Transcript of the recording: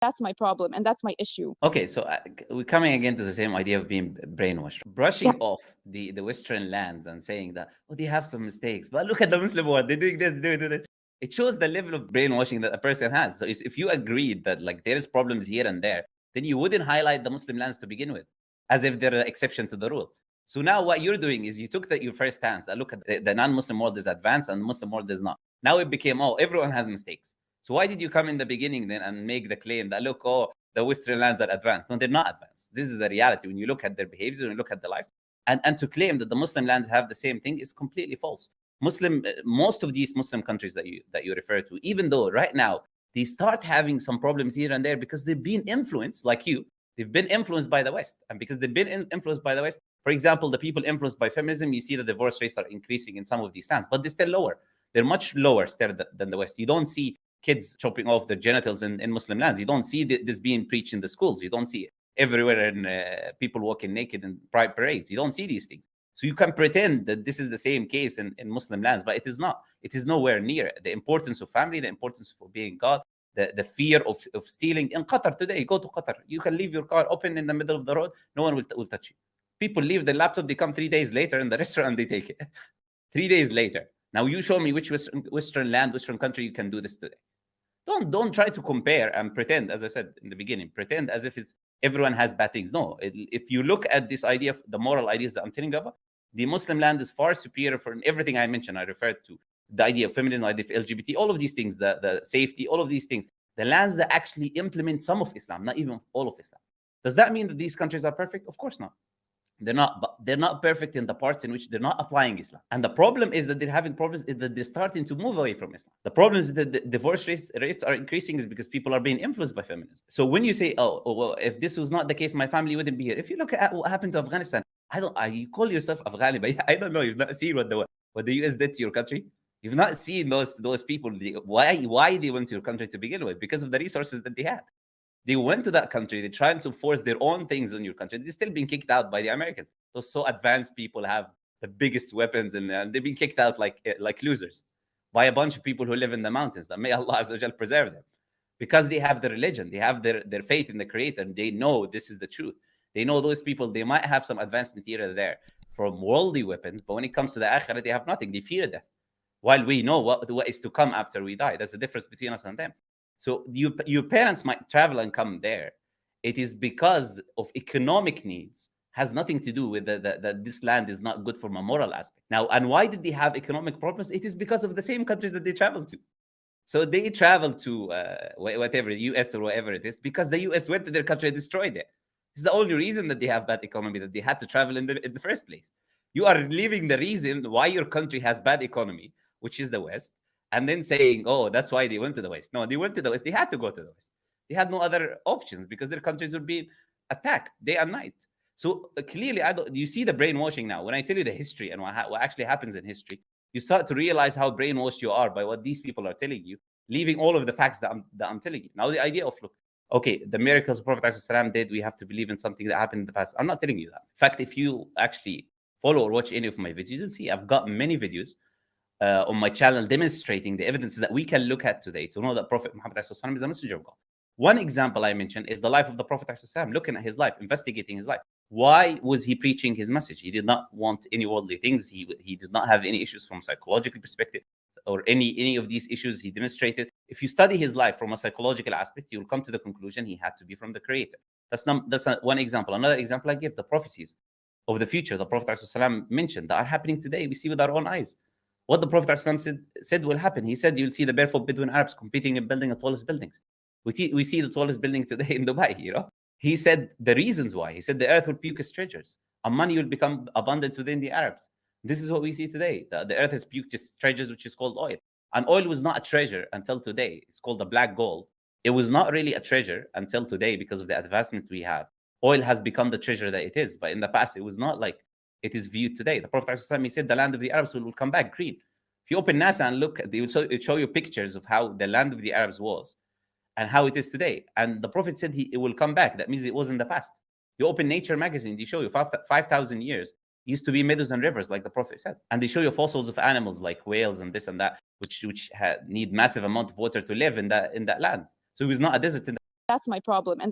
That's my problem, and that's my issue. Okay, so we're coming again to the same idea of being brainwashed, brushing Yes. off the Western lands and saying that, oh, they have some mistakes, but look at the Muslim world, they're doing this, they're doing this. It shows the level of brainwashing that a person has. So if you agreed that like there's problems here and there, then you wouldn't highlight the Muslim lands to begin with, as if they're an exception to the rule. So now what you're doing is you took your first stance. I look at the non-Muslim world is advanced and the Muslim world is not. Now it became, oh, everyone has mistakes. So why did you come in the beginning then and make the claim that, look, oh, the Western lands are advanced? No, they're not advanced. This is the reality when you look at their behaviors, when you look at their lives. And to claim that the Muslim lands have the same thing is completely false. Most of these Muslim countries that you refer to, even though right now they start having some problems here and there because they've been influenced, like you, they've been influenced by the West. And because they've been influenced by the West, for example, the people influenced by feminism, you see the divorce rates are increasing in some of these lands, but they're still lower. They're much lower still than the West. You don't see kids chopping off their genitals in Muslim lands. You don't see this being preached in the schools. You don't see everywhere in people walking naked in pride parades. You don't see these things. So you can pretend that this is the same case in Muslim lands, but it is not. It is nowhere near. The importance of family, the importance of being God, the fear of stealing. In Qatar today, go to Qatar. You can leave your car open in the middle of the road. No one will touch you. People leave the laptop. They come 3 days later in the restaurant. They take it. 3 days later. Now you show me which Western land, Western country you can do this today. Don't try to compare and pretend, as I said in the beginning, pretend as if it's everyone has bad things. No, if you look at this idea of the moral ideas that I'm telling you about, the Muslim land is far superior for everything I mentioned. I referred to the idea of feminism, the idea of LGBT, all of these things, the safety, all of these things. The lands that actually implement some of Islam, not even all of Islam. Does that mean that these countries are perfect? Of course not. They're not, but they're not perfect in the parts in which they're not applying Islam. And the problem is that they're having problems is that they're starting to move away from Islam. The problem is that the divorce rates are increasing is because people are being influenced by feminism. So when you say, oh well, if this was not the case, my family wouldn't be here. If you look at what happened to Afghanistan, you call yourself Afghani, but I don't know. You've not seen what the US did to your country. You've not seen those people. Why they went to your country to begin with? Because of the resources that they had. They went to that country. They're trying to force their own things on your country. They're still being kicked out by the Americans. Those so advanced people have the biggest weapons, and they've been kicked out like losers by a bunch of people who live in the mountains. That may Allah Azza wa Jal preserve them, because they have the religion, they have their faith in the Creator, and they know this is the truth. They know those people. They might have some advanced material there from worldly weapons, but when it comes to the Akhirah, they have nothing. They fear death, while we know what is to come after we die. That's the difference between us and them. So your parents might travel and come there. It is because of economic needs. Has nothing to do with that this land is not good from a moral aspect. Now, and why did they have economic problems? It is because of the same countries that they travel to. So they travel to whatever, US or whatever it is, because the US went to their country and destroyed it. It's the only reason that they have bad economy, that they had to travel in the first place. You are leaving the reason why your country has bad economy, which is the West, and then saying, oh, that's why they went to the West. No, they went to the West. They had to go to the West. They had no other options because their countries were being attacked day and night. So clearly, you see the brainwashing now. When I tell you the history and what actually happens in history, you start to realize how brainwashed you are by what these people are telling you, leaving all of the facts that I'm telling you. Now, the idea of, look, okay, the miracles Prophet ﷺ did, we have to believe in something that happened in the past. I'm not telling you that. In fact, if you actually follow or watch any of my videos, you'll see I've got many videos on my channel demonstrating the evidences that we can look at today to know that Prophet Muhammad ﷺ is a messenger of God. One example I mentioned is the life of the Prophet ﷺ, looking at his life, investigating his life. Why was he preaching his message? He did not want any worldly things. He did not have any issues from a psychological perspective or any of these issues he demonstrated. If you study his life from a psychological aspect, you will come to the conclusion he had to be from the Creator. That's one example. Another example I give, the prophecies of the future the Prophet ﷺ mentioned that are happening today. We see with our own eyes. What the Prophet ﷺ said will happen. He said you'll see the barefoot Bedouin Arabs competing in building the tallest buildings. We see the tallest building today in Dubai, He said the reasons why. He said the earth will puke its treasures and money will become abundant within the Arabs. This is what we see today. The earth has puked its treasures, which is called oil. And oil was not a treasure until today. It's called the black gold. It was not really a treasure until today because of the advancement we have. Oil has become the treasure that it is. But in the past, it was not like it is viewed today. The Prophet ﷺ, he said the land of the Arabs will come back green. If you open NASA and look, they will show you pictures of how the land of the Arabs was and how it is today. And the Prophet said it will come back. That means it was in the past. You open Nature magazine, they show you 5,000 years used to be meadows and rivers, like the Prophet said. And they show you fossils of animals like whales and this and that, which need massive amount of water to live in that land. So it was not a desert in That's my problem, and that's